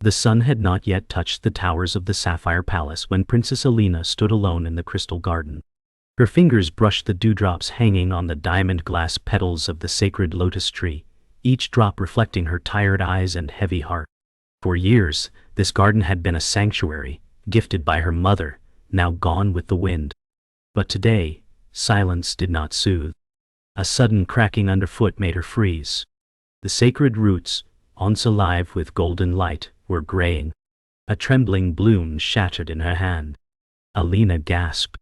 The sun had not yet touched the towers of the Sapphire Palace when Princess Alina stood alone in the crystal garden. Her fingers brushed the dewdrops hanging on the diamond glass petals of the sacred lotus tree, each drop reflecting her tired eyes and heavy heart. For years, this garden had been a sanctuary, gifted by her mother, now gone with the wind. But today, silence did not soothe. A sudden cracking underfoot made her freeze. The sacred roots, once alive with golden light, were graying. A trembling bloom shattered in her hand. Alina gasped.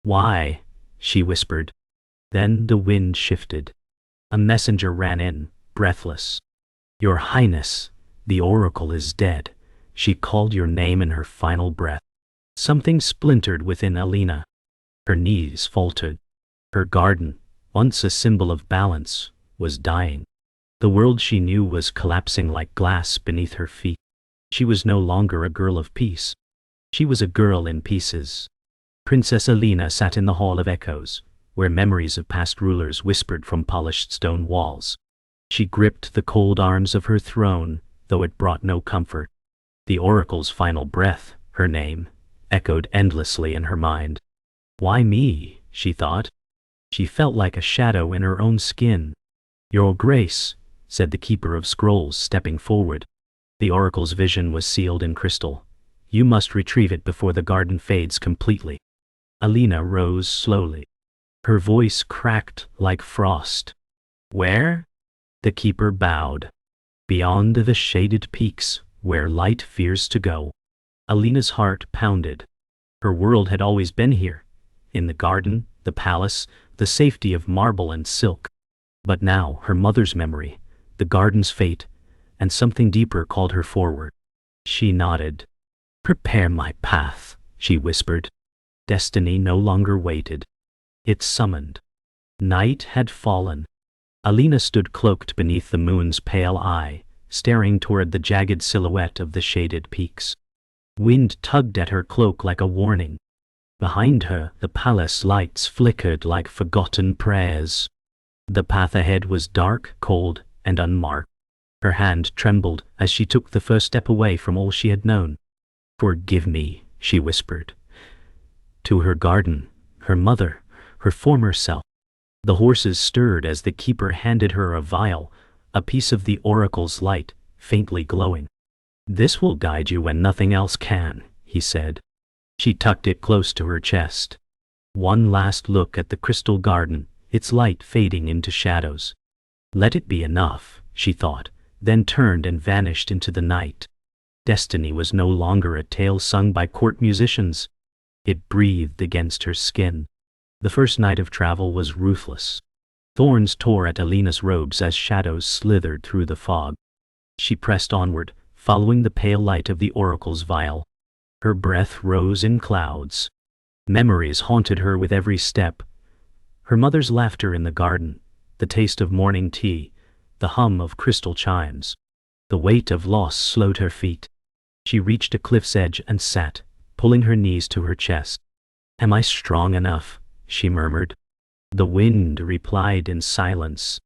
"Why?" she whispered. Then the wind shifted. A messenger ran in, breathless. "Your Highness, the oracle is dead." She called your name in her final breath. Something splintered within Alina. Her knees faltered. Her garden, once a symbol of balance, was dying. The world she knew was collapsing like glass beneath her feet. She was no longer a girl of peace. She was a girl in pieces. Princess Alina sat in the Hall of Echoes, where memories of past rulers whispered from polished stone walls. She gripped the cold arms of her throne, though it brought no comfort. The oracle's final breath, her name, echoed endlessly in her mind. "Why me?" she thought. She felt like a shadow in her own skin. "Your Grace," said the Keeper of Scrolls, stepping forward. The oracle's vision was sealed in crystal. "You must retrieve it before the garden fades completely." Alina rose slowly. Her voice cracked like frost. "Where?" The Keeper bowed. "Beyond the shaded peaks, where light fears to go." Alina's heart pounded. Her world had always been here, in the garden, the palace, the safety of marble and silk. But now her mother's memory, the garden's fate, and something deeper called her forward. She nodded. "Prepare my path," she whispered. Destiny no longer waited. It summoned. Night had fallen. Alina stood cloaked beneath the moon's pale eye, staring toward the jagged silhouette of the shaded peaks. Wind tugged at her cloak like a warning. Behind her, the palace lights flickered like forgotten prayers. The path ahead was dark, cold, and unmarked. Her hand trembled as she took the first step away from all she had known. "Forgive me," she whispered. To her garden, her mother, her former self. The horses stirred as the Keeper handed her a vial, a piece of the oracle's light, faintly glowing. "This will guide you when nothing else can," he said. She tucked it close to her chest. One last look at the crystal garden, its light fading into shadows. Let it be enough, she thought, then turned and vanished into the night. Destiny was no longer a tale sung by court musicians. It breathed against her skin. The first night of travel was ruthless. Thorns tore at Alina's robes as shadows slithered through the fog. She pressed onward, following the pale light of the oracle's vial. Her breath rose in clouds. Memories haunted her with every step. Her mother's laughter in the garden, the taste of morning tea, the hum of crystal chimes. The weight of loss slowed her feet. She reached a cliff's edge and sat, pulling her knees to her chest. "Am I strong enough?" she murmured. The wind replied in silence.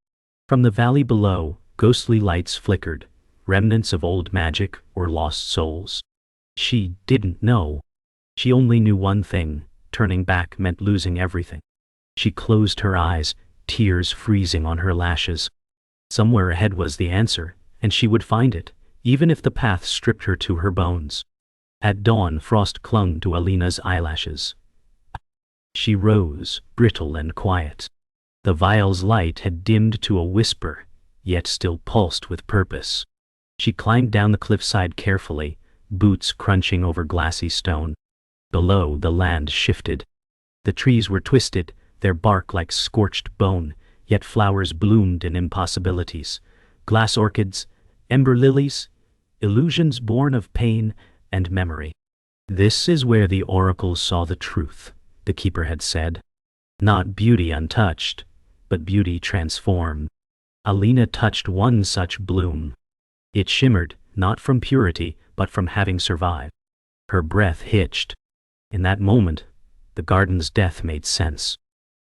From the valley below, ghostly lights flickered, remnants of old magic or lost souls. She didn't know. She only knew one thing: turning back meant losing everything. She closed her eyes, tears freezing on her lashes. Somewhere ahead was the answer, and she would find it, even if the path stripped her to her bones. At dawn, frost clung to Alina's eyelashes. She rose, brittle and quiet. The vial's light had dimmed to a whisper, yet still pulsed with purpose. She climbed down the cliffside carefully, boots crunching over glassy stone. Below, the land shifted. The trees were twisted, their bark like scorched bone, yet flowers bloomed in impossibilities. Glass orchids, ember lilies, illusions born of pain and memory. "This is where the oracle saw the truth," the Keeper had said. Not beauty untouched, but beauty transformed. Alina touched one such bloom. It shimmered, not from purity, but from having survived. Her breath hitched. In that moment, the garden's death made sense.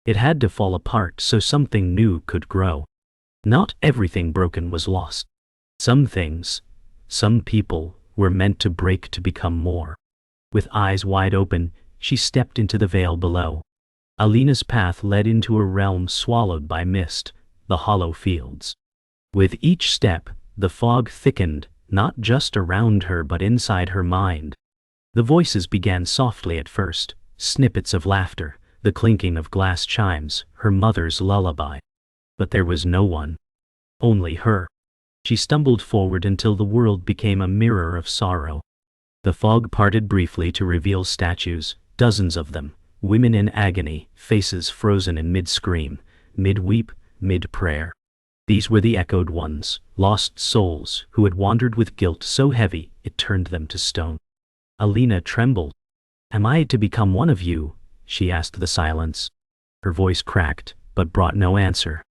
It had to fall apart so something new could grow. Not everything broken was lost. Some things, some people, were meant to break to become more. With eyes wide open, she stepped into the veil below. Alina's path led into a realm swallowed by mist, the hollow fields. With each step, the fog thickened, not just around her but inside her mind. The voices began softly at first, snippets of laughter, the clinking of glass chimes, her mother's lullaby. But there was no one. Only her. She stumbled forward until the world became a mirror of sorrow. The fog parted briefly to reveal statues, dozens of them, women in agony, faces frozen in mid-scream, mid-weep, mid-prayer. These were the echoed ones, lost souls, who had wandered with guilt so heavy it turned them to stone. Alina trembled. "Am I to become one of you?" she asked the silence. Her voice cracked, but brought no answer.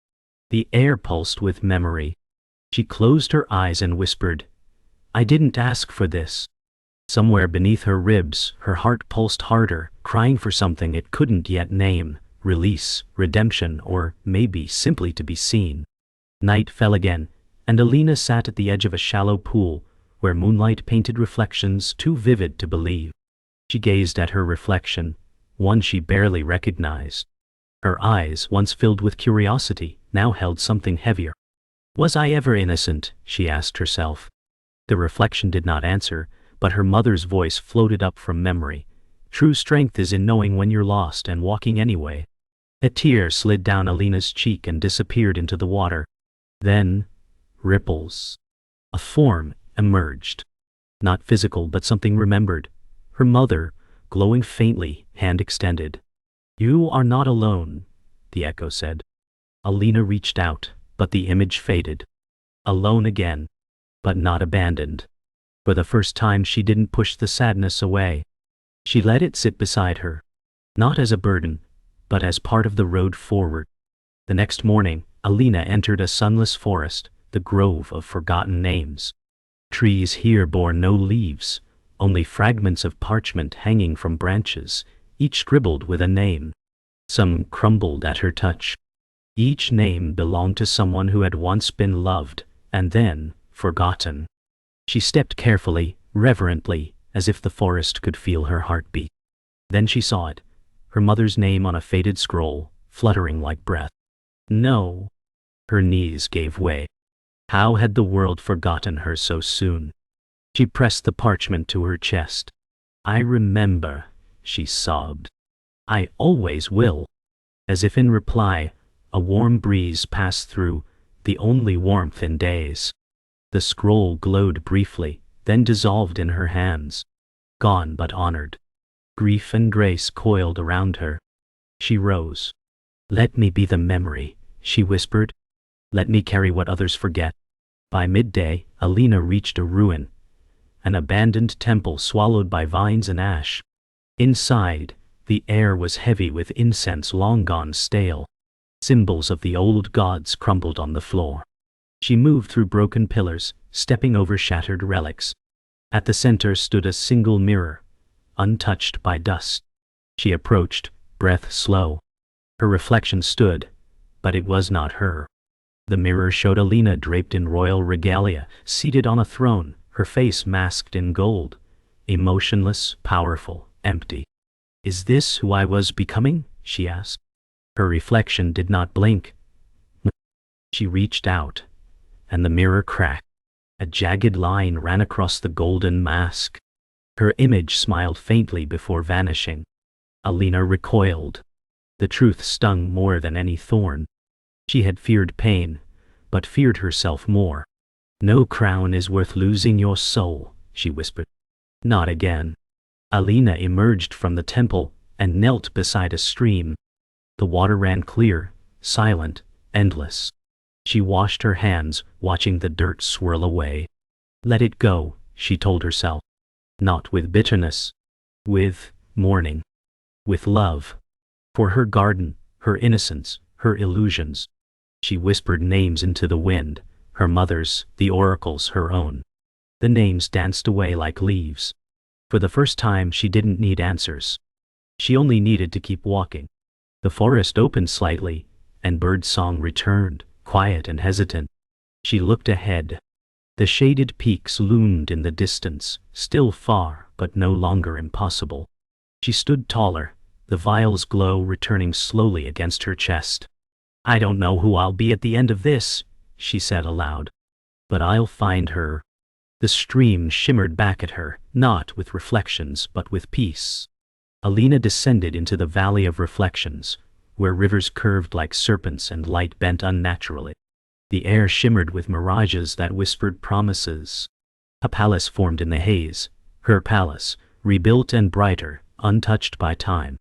The air pulsed with memory. She closed her eyes and whispered, "I didn't ask for this." Somewhere beneath her ribs, her heart pulsed harder, crying for something it couldn't yet name, release, redemption, or maybe simply to be seen. Night fell again, and Alina sat at the edge of a shallow pool, where moonlight painted reflections too vivid to believe. She gazed at her reflection, one she barely recognized. Her eyes, once filled with curiosity, now held something heavier. "Was I ever innocent?" she asked herself. The reflection did not answer, but her mother's voice floated up from memory. "True strength is in knowing when you're lost and walking anyway." A tear slid down Alina's cheek and disappeared into the water. Then, ripples. A form emerged. Not physical, but something remembered. Her mother, glowing faintly, hand extended. "You are not alone," the echo said. Alina reached out, but the image faded. Alone again, but not abandoned. For the first time she didn't push the sadness away. She let it sit beside her, not as a burden, but as part of the road forward. The next morning, Alina entered a sunless forest, the grove of forgotten names. Trees here bore no leaves, only fragments of parchment hanging from branches, each scribbled with a name. Some crumbled at her touch. Each name belonged to someone who had once been loved, and then forgotten. She stepped carefully, reverently, as if the forest could feel her heartbeat. Then she saw it, her mother's name on a faded scroll, fluttering like breath. No. Her knees gave way. How had the world forgotten her so soon? She pressed the parchment to her chest. "I remember," she sobbed. "I always will." As if in reply, a warm breeze passed through, the only warmth in days. The scroll glowed briefly, then dissolved in her hands. Gone but honored. Grief and grace coiled around her. She rose. "Let me be the memory," she whispered. "Let me carry what others forget." By midday, Alina reached a ruin, an abandoned temple swallowed by vines and ash. Inside, the air was heavy with incense long gone stale. Symbols of the old gods crumbled on the floor. She moved through broken pillars, stepping over shattered relics. At the center stood a single mirror, untouched by dust. She approached, breath slow. Her reflection stood, but it was not her. The mirror showed Alina draped in royal regalia, seated on a throne, her face masked in gold, emotionless, powerful, empty. "Is this who I was becoming?" she asked. Her reflection did not blink. She reached out, and the mirror cracked. A jagged line ran across the golden mask. Her image smiled faintly before vanishing. Alina recoiled. The truth stung more than any thorn. She had feared pain, but feared herself more. "No crown is worth losing your soul," she whispered. "Not again." Alina emerged from the temple and knelt beside a stream. The water ran clear, silent, endless. She washed her hands, watching the dirt swirl away. "Let it go," she told herself. Not with bitterness, with mourning, with love. For her garden, her innocence, her illusions. She whispered names into the wind, her mother's, the oracle's, her own. The names danced away like leaves. For the first time she didn't need answers. She only needed to keep walking. The forest opened slightly, and bird song returned, quiet and hesitant. She looked ahead. The shaded peaks loomed in the distance, still far, but no longer impossible. She stood taller, the vial's glow returning slowly against her chest. "I don't know who I'll be at the end of this," she said aloud. "But I'll find her." The stream shimmered back at her, not with reflections, but with peace. Alina descended into the valley of reflections, where rivers curved like serpents and light bent unnaturally. The air shimmered with mirages that whispered promises. A palace formed in the haze, her palace, rebuilt and brighter, untouched by time.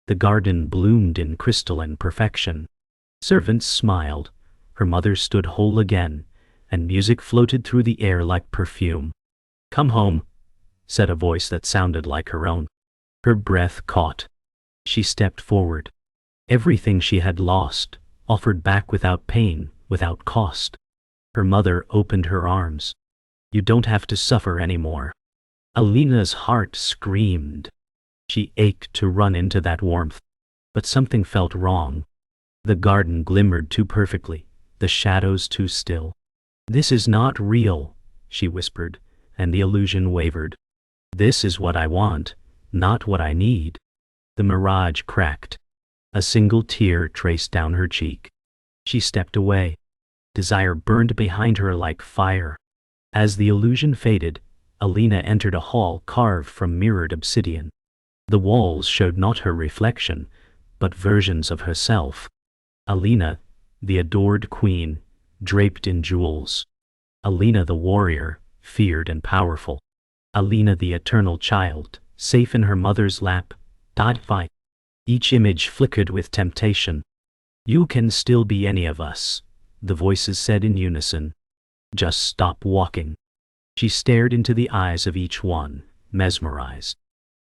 The garden bloomed in crystalline perfection. Servants smiled, her mother stood whole again, and music floated through the air like perfume. "Come home," said a voice that sounded like her own. Her breath caught. She stepped forward. Everything she had lost, offered back without pain, without cost. Her mother opened her arms. "You don't have to suffer anymore." Alina's heart screamed. She ached to run into that warmth, but something felt wrong. The garden glimmered too perfectly, the shadows too still. "This is not real," she whispered, and the illusion wavered. "This is what I want, not what I need." The mirage cracked. A single tear traced down her cheek. She stepped away. Desire burned behind her like fire. As the illusion faded, Alina entered a hall carved from mirrored obsidian. The walls showed not her reflection, but versions of herself. Alina, the adored queen, draped in jewels. Alina the warrior, feared and powerful. Alina the eternal child, safe in her mother's lap, fight. Each image flickered with temptation. "You can still be any of us," the voices said in unison. "Just stop walking." She stared into the eyes of each one, mesmerized.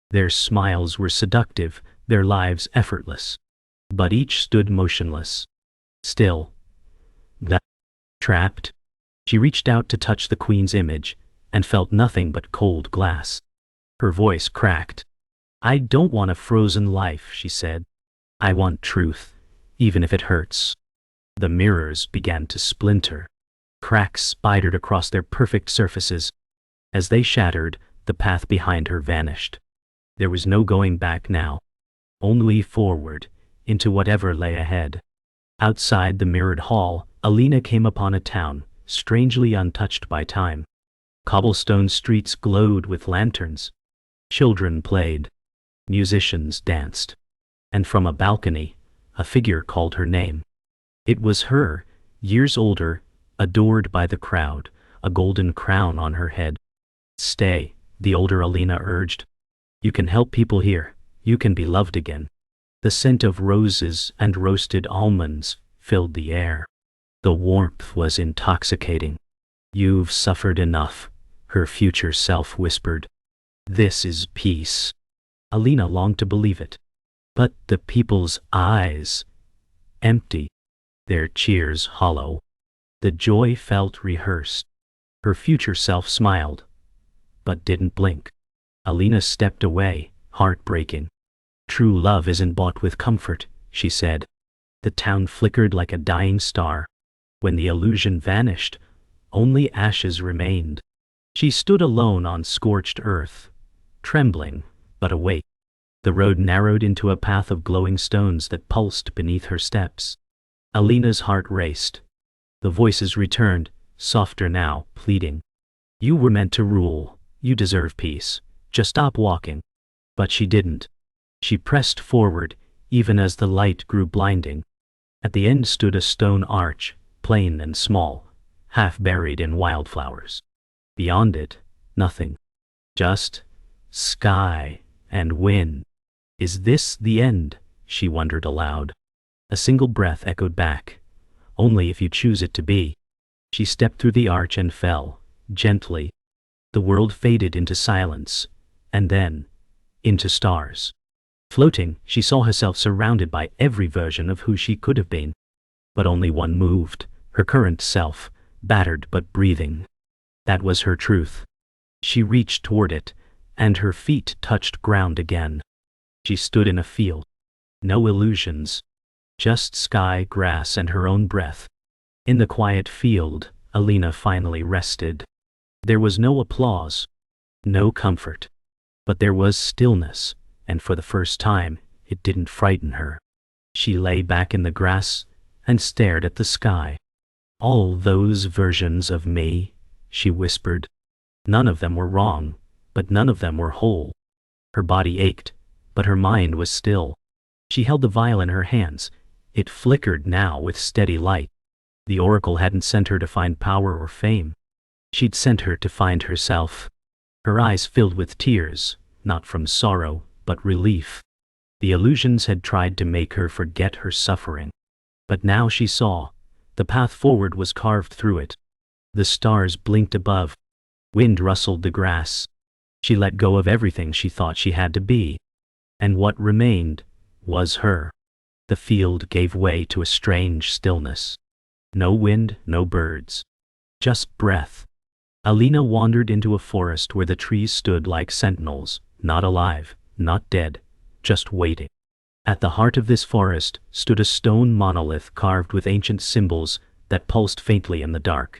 Their smiles were seductive, their lives effortless. But each stood motionless. Still. Trapped. She reached out to touch the queen's image, and felt nothing but cold glass. Her voice cracked. "I don't want a frozen life," she said. "I want truth, even if it hurts." The mirrors began to splinter. Cracks spidered across their perfect surfaces. As they shattered, the path behind her vanished. There was no going back now. Only forward, into whatever lay ahead. Outside the mirrored hall, Alina came upon a town, strangely untouched by time. Cobblestone streets glowed with lanterns. Children played. Musicians danced. And from a balcony, a figure called her name. It was her, years older, adored by the crowd, a golden crown on her head. "Stay," the older Alina urged. "You can help people here. You can be loved again." The scent of roses and roasted almonds filled the air. The warmth was intoxicating. "You've suffered enough," her future self whispered. "This is peace." Alina longed to believe it. But the people's eyes, empty, their cheers hollow. The joy felt rehearsed. Her future self smiled, but didn't blink. Alina stepped away, heartbreaking. "True love isn't bought with comfort," she said. The town flickered like a dying star. When the illusion vanished, only ashes remained. She stood alone on scorched earth, trembling, but awake. The road narrowed into a path of glowing stones that pulsed beneath her steps. Alina's heart raced. The voices returned, softer now, pleading. "You were meant to rule. You deserve peace. Just stop walking." But she didn't. She pressed forward, even as the light grew blinding. At the end stood a stone arch, plain and small, half buried in wildflowers. Beyond it, nothing. Just sky and wind. "Is this the end?" she wondered aloud. A single breath echoed back. "Only if you choose it to be." She stepped through the arch and fell, gently. The world faded into silence, and then, into stars. Floating, she saw herself surrounded by every version of who she could have been. But only one moved, her current self, battered but breathing. That was her truth. She reached toward it, and her feet touched ground again. She stood in a field. No illusions. Just sky, grass, and her own breath. In the quiet field, Alina finally rested. There was no applause, no comfort, but there was stillness, and for the first time, it didn't frighten her. She lay back in the grass and stared at the sky. All those versions of me, she whispered. None of them were wrong, but none of them were whole. Her body ached, but her mind was still. She held the vial in her hands. It flickered now with steady light. The oracle hadn't sent her to find power or fame. She'd sent her to find herself. Her eyes filled with tears, not from sorrow, but relief. The illusions had tried to make her forget her suffering. But now she saw. The path forward was carved through it. The stars blinked above. Wind rustled the grass. She let go of everything she thought she had to be. And what remained was her. The field gave way to a strange stillness. No wind, no birds. Just breath. Alina wandered into a forest where the trees stood like sentinels, not alive, not dead, just waiting. At the heart of this forest stood a stone monolith carved with ancient symbols that pulsed faintly in the dark.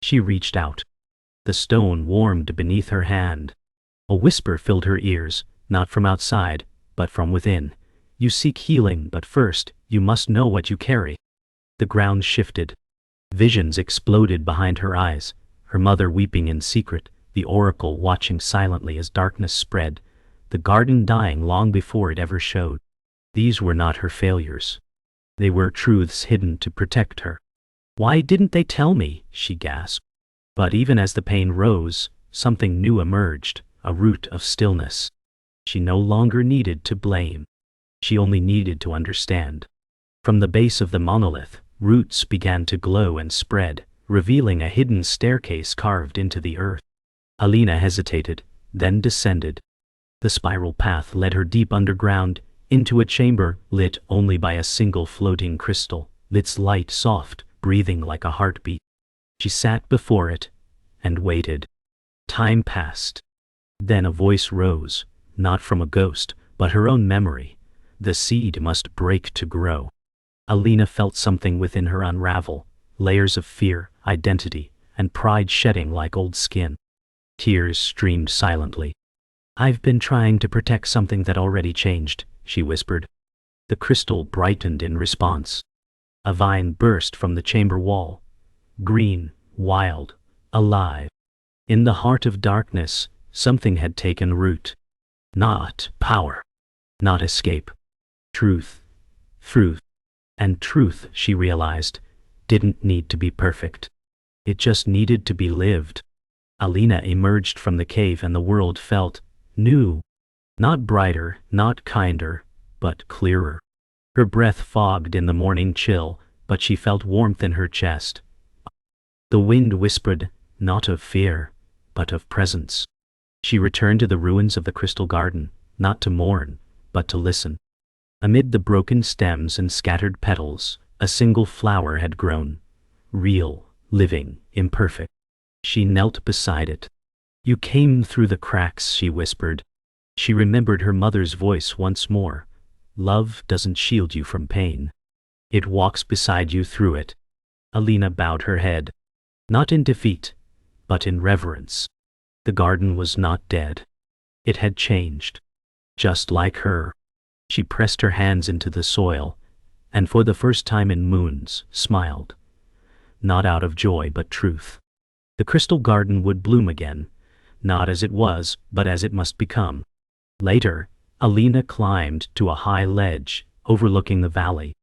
She reached out. The stone warmed beneath her hand. A whisper filled her ears, not from outside, but from within. You seek healing, but first, you must know what you carry. The ground shifted. Visions exploded behind her eyes, her mother weeping in secret, the oracle watching silently as darkness spread, the garden dying long before it ever showed. These were not her failures. They were truths hidden to protect her. Why didn't they tell me? She gasped. But even as the pain rose, something new emerged, a root of stillness. She no longer needed to blame. She only needed to understand. From the base of the monolith, roots began to glow and spread, revealing a hidden staircase carved into the earth. Alina hesitated, then descended. The spiral path led her deep underground, into a chamber lit only by a single floating crystal, its light soft, breathing like a heartbeat. She sat before it and waited. Time passed. Then a voice rose, not from a ghost, but her own memory. The seed must break to grow. Alina felt something within her unravel, layers of fear, identity, and pride shedding like old skin. Tears streamed silently. I've been trying to protect something that already changed, she whispered. The crystal brightened in response. A vine burst from the chamber wall. Green, wild, alive. In the heart of darkness, something had taken root. Not power. Not escape. Truth. Truth. And truth, she realized, didn't need to be perfect. It just needed to be lived. Alina emerged from the cave and the world felt new. Not brighter, not kinder, but clearer. Her breath fogged in the morning chill, but she felt warmth in her chest. The wind whispered, not of fear, but of presence. She returned to the ruins of the crystal garden, not to mourn, but to listen. Amid the broken stems and scattered petals, a single flower had grown. Real, living, imperfect. She knelt beside it. You came through the cracks, she whispered. She remembered her mother's voice once more. Love doesn't shield you from pain. It walks beside you through it. Alina bowed her head. Not in defeat, but in reverence. The garden was not dead. It had changed. Just like her. She pressed her hands into the soil, and for the first time in moons, smiled. Not out of joy but truth. The crystal garden would bloom again, not as it was, but as it must become. Later, Alina climbed to a high ledge, overlooking the valley.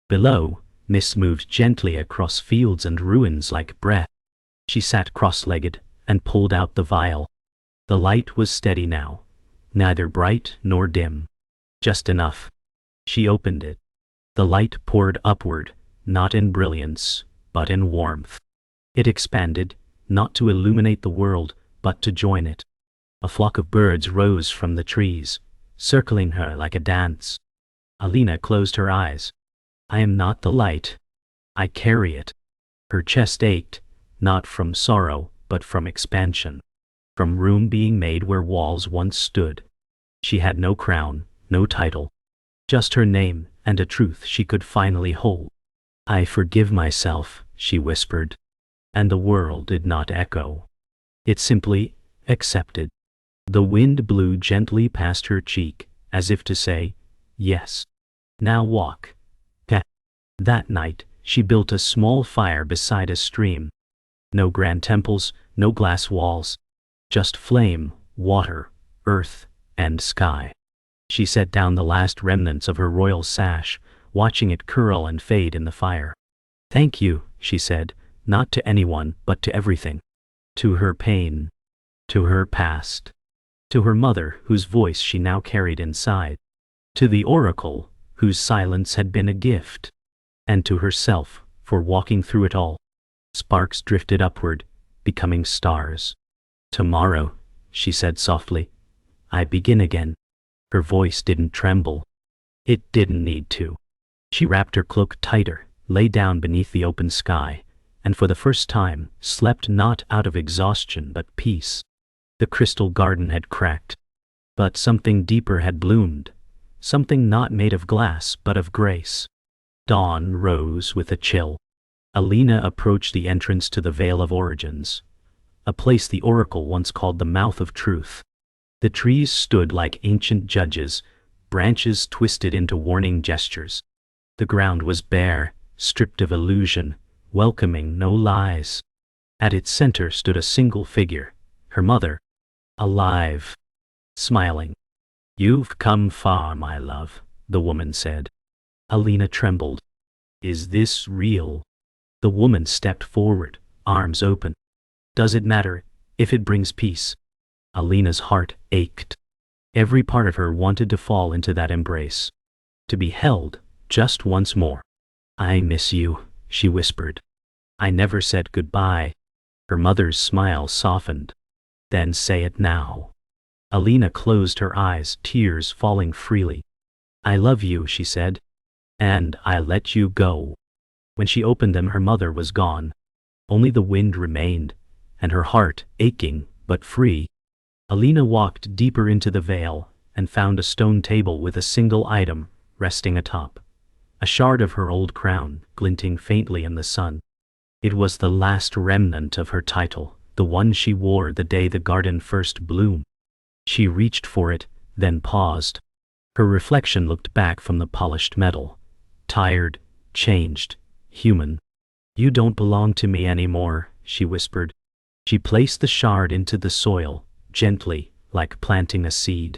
Below, mist moved gently across fields and ruins like breath. She sat cross-legged and pulled out the vial. The light was steady now, neither bright nor dim. Just enough. She opened it. The light poured upward, not in brilliance, but in warmth. It expanded, not to illuminate the world, but to join it. A flock of birds rose from the trees, circling her like a dance. Alina closed her eyes. I am not the light. I carry it. Her chest ached, not from sorrow, but from expansion. From room being made where walls once stood. She had no crown, no title. Just her name and a truth she could finally hold. I forgive myself, she whispered. And the world did not echo. It simply accepted. The wind blew gently past her cheek, as if to say, yes. Now walk. That night, she built a small fire beside a stream. No grand temples, no glass walls. Just flame, water, earth, and sky. She set down the last remnants of her royal sash, watching it curl and fade in the fire. Thank you, she said, not to anyone, but to everything. To her pain. To her past. To her mother, whose voice she now carried inside. To the oracle, whose silence had been a gift. And to herself, for walking through it all. Sparks drifted upward, becoming stars. Tomorrow, she said softly, I begin again. Her voice didn't tremble. It didn't need to. She wrapped her cloak tighter, lay down beneath the open sky, and for the first time, slept not out of exhaustion but peace. The crystal garden had cracked. But something deeper had bloomed, something not made of glass but of grace. Dawn rose with a chill. Alina approached the entrance to the Vale of Origins, a place the oracle once called the mouth of truth. The trees stood like ancient judges, branches twisted into warning gestures. The ground was bare, stripped of illusion, welcoming no lies. At its center stood a single figure, her mother, alive, smiling. You've come far, my love, the woman said. Alina trembled. Is this real? The woman stepped forward, arms open. Does it matter, if it brings peace? Alina's heart ached. Every part of her wanted to fall into that embrace. To be held, just once more. I miss you, she whispered. I never said goodbye. Her mother's smile softened. Then say it now. Alina closed her eyes, tears falling freely. I love you, she said. And I let you go. When she opened them, her mother was gone. Only the wind remained, and her heart aching, but free. Alina walked deeper into the vale, and found a stone table with a single item, resting atop. A shard of her old crown, glinting faintly in the sun. It was the last remnant of her title, the one she wore the day the garden first bloomed. She reached for it, then paused. Her reflection looked back from the polished metal. Tired, changed, human. You don't belong to me anymore, she whispered. She placed the shard into the soil, gently, like planting a seed.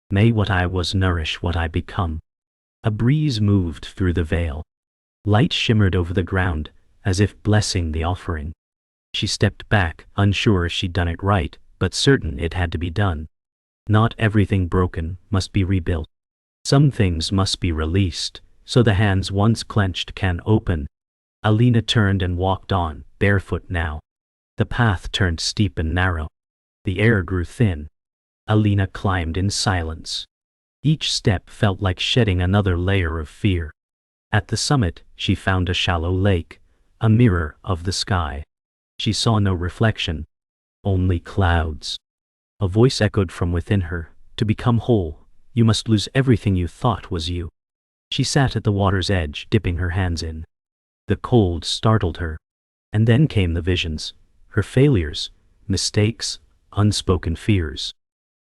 May what I was nourish what I become. A breeze moved through the vale. Light shimmered over the ground, as if blessing the offering. She stepped back, unsure if she'd done it right, but certain it had to be done. Not everything broken must be rebuilt. Some things must be released, so the hands once clenched can open. Alina turned and walked on, barefoot now. The path turned steep and narrow. The air grew thin. Alina climbed in silence. Each step felt like shedding another layer of fear. At the summit, she found a shallow lake, a mirror of the sky. She saw no reflection, only clouds. A voice echoed from within her, to become whole, you must lose everything you thought was you. She sat at the water's edge, dipping her hands in. The cold startled her. And then came the visions, her failures, mistakes, unspoken fears.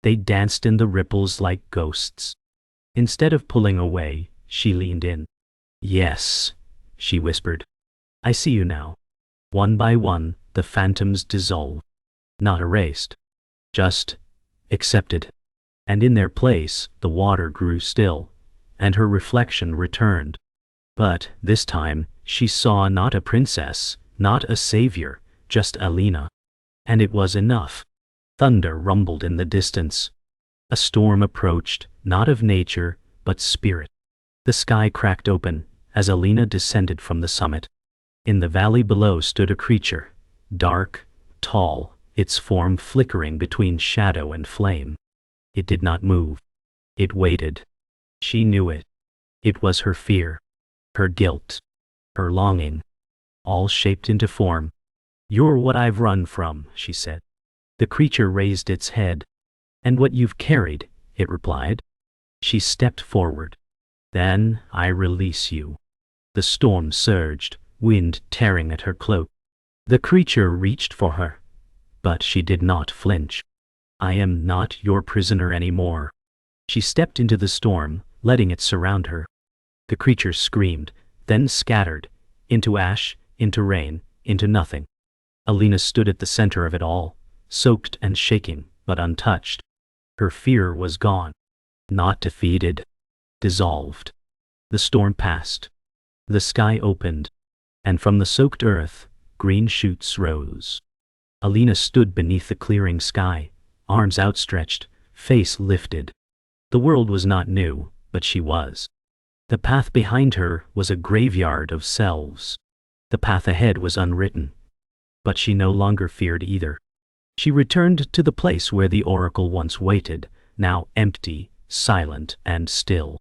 They danced in the ripples like ghosts. Instead of pulling away, she leaned in. Yes, she whispered. I see you now. One by one, the phantoms dissolve. Not erased. Just accepted. And in their place, the water grew still, and her reflection returned. But this time, she saw not a princess, not a savior, just Alina. And it was enough. Thunder rumbled in the distance. A storm approached, not of nature, but spirit. The sky cracked open, as Alina descended from the summit. In the valley below stood a creature, dark, tall, its form flickering between shadow and flame. It did not move. It waited. She knew it. It was her fear, her guilt, her longing, all shaped into form. You're what I've run from, she said. The creature raised its head. And what you've carried, it replied. She stepped forward. Then I release you. The storm surged, wind tearing at her cloak. The creature reached for her. But she did not flinch. I am not your prisoner anymore. She stepped into the storm, letting it surround her. The creatures screamed, then scattered, into ash, into rain, into nothing. Alina stood at the center of it all, soaked and shaking, but untouched. Her fear was gone. Not defeated. Dissolved. The storm passed. The sky opened, and from the soaked earth, green shoots rose. Alina stood beneath the clearing sky, arms outstretched, face lifted. The world was not new, but she was. The path behind her was a graveyard of selves. The path ahead was unwritten. But she no longer feared either. She returned to the place where the oracle once waited, now empty, silent, and still.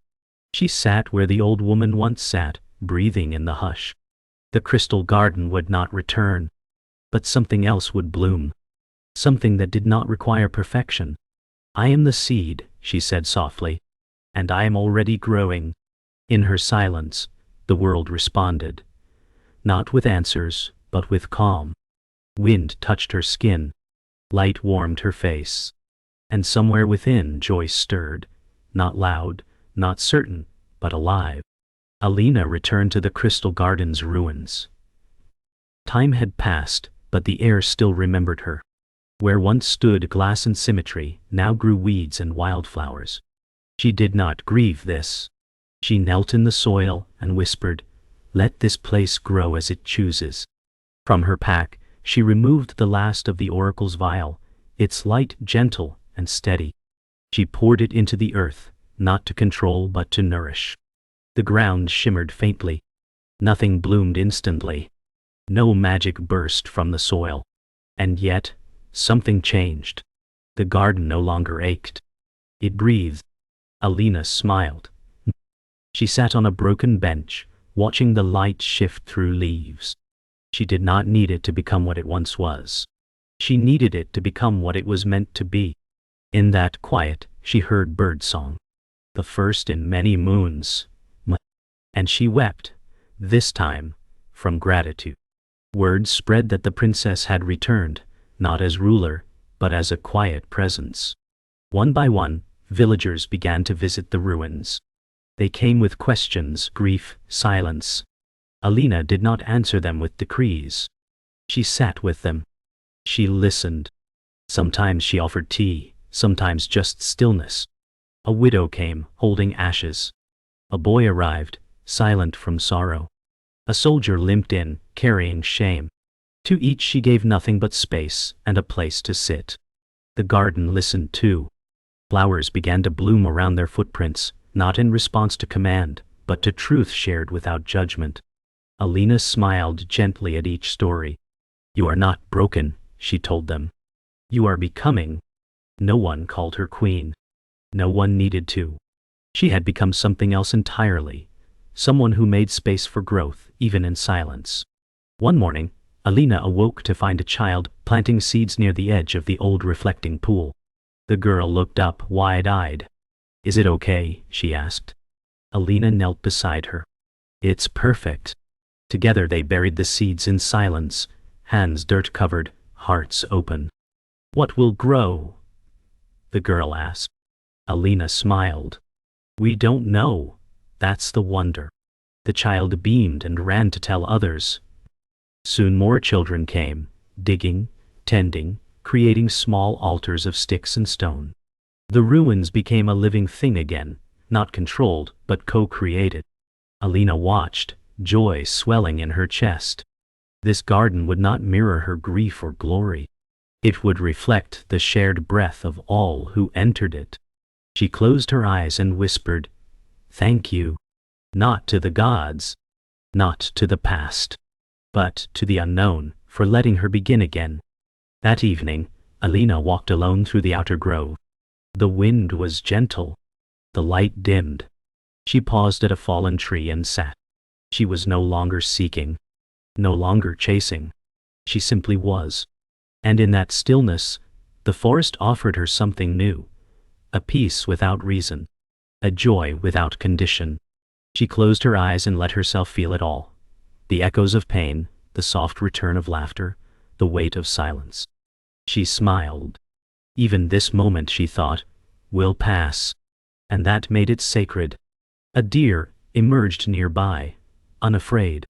She sat where the old woman once sat, breathing in the hush. The crystal garden would not return, but something else would bloom. Something that did not require perfection. I am the seed, she said softly, and I am already growing. In her silence, the world responded. Not with answers, but with calm. Wind touched her skin. Light warmed her face. And somewhere within, joy stirred. Not loud, not certain, but alive. Alina returned to the crystal garden's ruins. Time had passed, but the air still remembered her. Where once stood glass and symmetry, now grew weeds and wildflowers. She did not grieve this. She knelt in the soil and whispered, "Let this place grow as it chooses." From her pack, she removed the last of the oracle's vial, its light gentle and steady. She poured it into the earth, not to control but to nourish. The ground shimmered faintly. Nothing bloomed instantly. No magic burst from the soil. And yet, something changed. The garden no longer ached. It breathed. Alina smiled. She sat on a broken bench, watching the light shift through leaves. She did not need it to become what it once was. She needed it to become what it was meant to be. In that quiet, she heard birdsong. The first in many moons. And she wept, this time, from gratitude. Word spread that the princess had returned, not as ruler, but as a quiet presence. One by one, villagers began to visit the ruins. They came with questions, grief, silence. Alina did not answer them with decrees. She sat with them. She listened. Sometimes she offered tea, sometimes just stillness. A widow came, holding ashes. A boy arrived, silent from sorrow. A soldier limped in, carrying shame. To each she gave nothing but space and a place to sit. The garden listened too. Flowers began to bloom around their footprints, not in response to command, but to truth shared without judgment. Alina smiled gently at each story. "You are not broken," she told them. "You are becoming." No one called her queen. No one needed to. She had become something else entirely. Someone who made space for growth, even in silence. One morning, Alina awoke to find a child planting seeds near the edge of the old reflecting pool. The girl looked up, wide-eyed. "Is it okay?" she asked. Alina knelt beside her. "It's perfect." Together they buried the seeds in silence, hands dirt-covered, hearts open. "What will grow?" the girl asked. Alina smiled. "We don't know. That's the wonder." The child beamed and ran to tell others. Soon more children came, digging, tending, creating small altars of sticks and stone. The ruins became a living thing again, not controlled, but co-created. Alina watched, joy swelling in her chest. This garden would not mirror her grief or glory. It would reflect the shared breath of all who entered it. She closed her eyes and whispered, "Thank you." Not to the gods, not to the past, but to the unknown, for letting her begin again. That evening, Alina walked alone through the outer grove. The wind was gentle. The light dimmed. She paused at a fallen tree and sat. She was no longer seeking, no longer chasing. She simply was. And in that stillness, the forest offered her something new. A peace without reason. A joy without condition. She closed her eyes and let herself feel it all. The echoes of pain, the soft return of laughter, the weight of silence. She smiled. Even this moment, she thought, will pass. And that made it sacred. A deer emerged nearby, unafraid.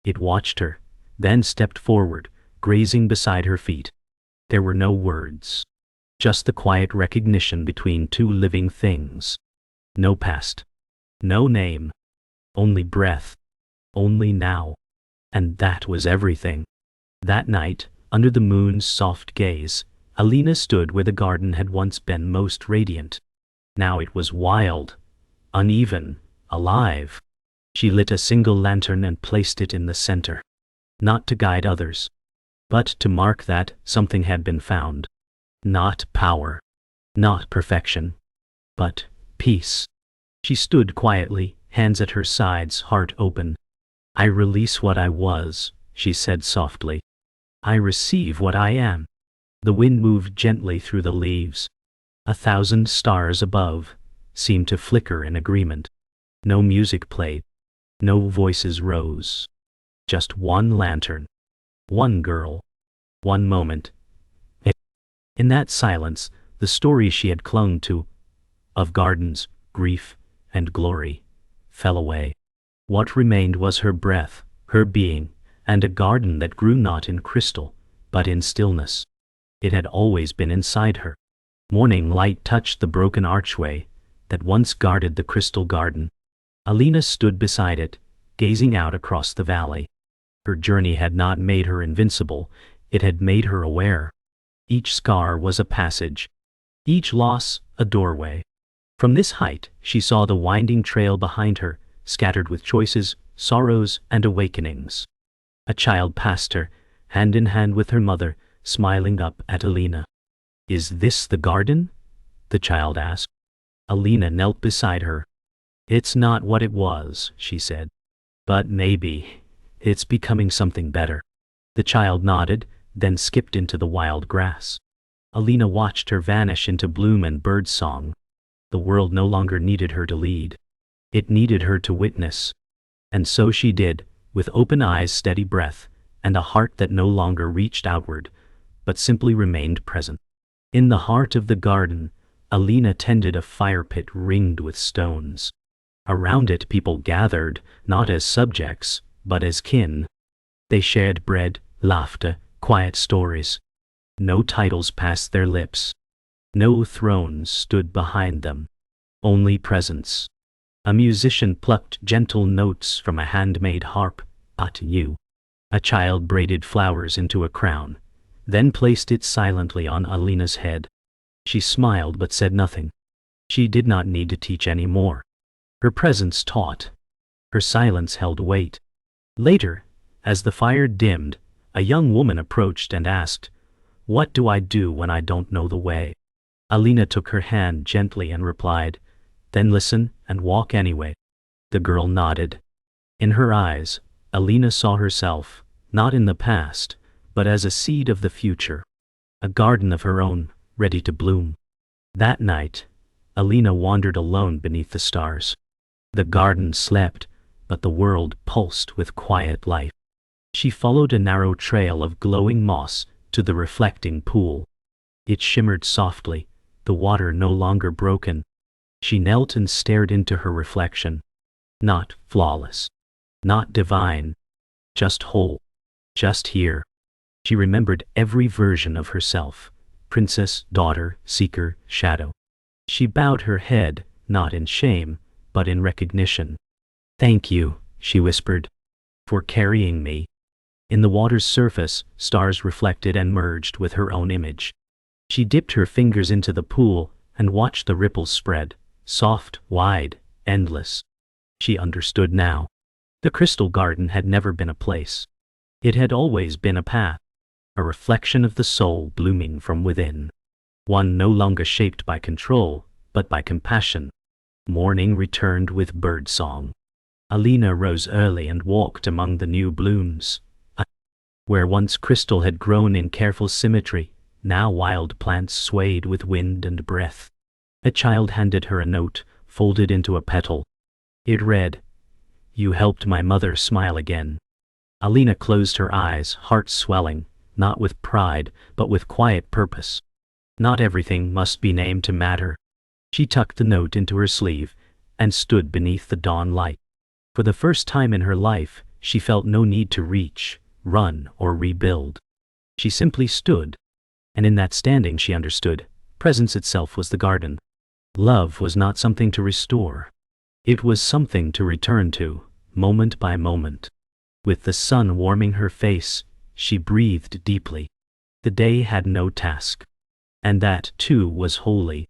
It watched her, then stepped forward, grazing beside her feet. There were no words. Just the quiet recognition between two living things. No past. No name. Only breath. Only now. And that was everything. That night, under the moon's soft gaze, Alina stood where the garden had once been most radiant. Now it was wild, uneven, alive. She lit a single lantern and placed it in the center. Not to guide others, but to mark that something had been found. Not power, not perfection, but peace. She stood quietly, hands at her sides, heart open. I release what I was, she said softly. I receive what I am. The wind moved gently through the leaves. 1,000 stars above seemed to flicker in agreement. No music played. No voices rose. Just one lantern. One girl. One moment. In that silence, the story she had clung to, of gardens, grief, and glory, fell away. What remained was her breath, her being, and a garden that grew not in crystal, but in stillness. It had always been inside her. Morning light touched the broken archway that once guarded the crystal garden. Alina stood beside it, gazing out across the valley. Her journey had not made her invincible, it had made her aware. Each scar was a passage, each loss a doorway. From this height, she saw the winding trail behind her, scattered with choices, sorrows, and awakenings. A child passed her, hand in hand with her mother, smiling up at Alina. Is this the garden? The child asked. Alina knelt beside her. It's not what it was, she said. But maybe it's becoming something better. The child nodded, then skipped into the wild grass. Alina watched her vanish into bloom and birdsong. The world no longer needed her to lead. It needed her to witness. And so she did, with open eyes, steady breath, and a heart that no longer reached outward, but simply remained present. In the heart of the garden, Alina tended a fire pit ringed with stones. Around it people gathered, not as subjects, but as kin. They shared bread, laughter, quiet stories. No titles passed their lips. No thrones stood behind them. Only presence. A musician plucked gentle notes from a handmade harp, but you. A child braided flowers into a crown, then placed it silently on Alina's head. She smiled but said nothing. She did not need to teach any more. Her presence taught. Her silence held weight. Later, as the fire dimmed, a young woman approached and asked, "What do I do when I don't know the way?" Alina took her hand gently and replied, "Then listen and walk anyway." The girl nodded. In her eyes, Alina saw herself, not in the past, but as a seed of the future. A garden of her own, ready to bloom. That night, Alina wandered alone beneath the stars. The garden slept, but the world pulsed with quiet life. She followed a narrow trail of glowing moss to the reflecting pool. It shimmered softly, the water no longer broken. She knelt and stared into her reflection. Not flawless, not divine, just whole, just here. She remembered every version of herself, princess, daughter, seeker, shadow. She bowed her head, not in shame, but in recognition. "Thank you," she whispered, "for carrying me." In the water's surface, stars reflected and merged with her own image. She dipped her fingers into the pool and watched the ripples spread, soft, wide, endless. She understood now. The crystal garden had never been a place. It had always been a path, a reflection of the soul blooming from within. One no longer shaped by control, but by compassion. Morning returned with birdsong. Alina rose early and walked among the new blooms. Where once crystal had grown in careful symmetry, now wild plants swayed with wind and breath. A child handed her a note, folded into a petal. It read, "You helped my mother smile again." Alina closed her eyes, heart swelling, not with pride, but with quiet purpose. Not everything must be named to matter. She tucked the note into her sleeve and stood beneath the dawn light. For the first time in her life, she felt no need to reach, run, or rebuild. She simply stood, and in that standing she understood, presence itself was the garden. Love was not something to restore. It was something to return to, moment by moment. With the sun warming her face, she breathed deeply. The day had no task. And that, too, was holy.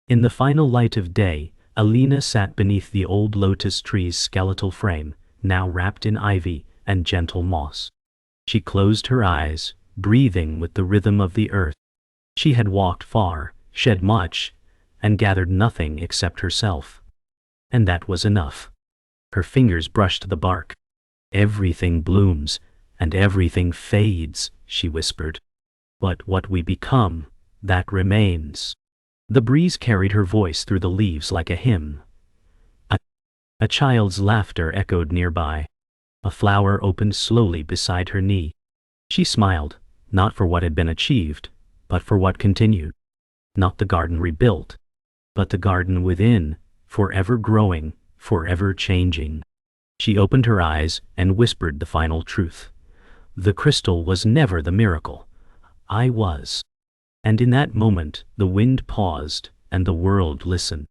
In the final light of day, Alina sat beneath the old lotus tree's skeletal frame, now wrapped in ivy and gentle moss. She closed her eyes, breathing with the rhythm of the earth. She had walked far, shed much, and gathered nothing except herself. And that was enough. Her fingers brushed the bark. "Everything blooms, and everything fades," she whispered. "But what we become, that remains." The breeze carried her voice through the leaves like a hymn. A child's laughter echoed nearby. A flower opened slowly beside her knee. She smiled, not for what had been achieved, but for what continued. Not the garden rebuilt, but the garden within, forever growing, forever changing. She opened her eyes and whispered the final truth. The crystal was never the miracle. I was. And in that moment, the wind paused, and the world listened.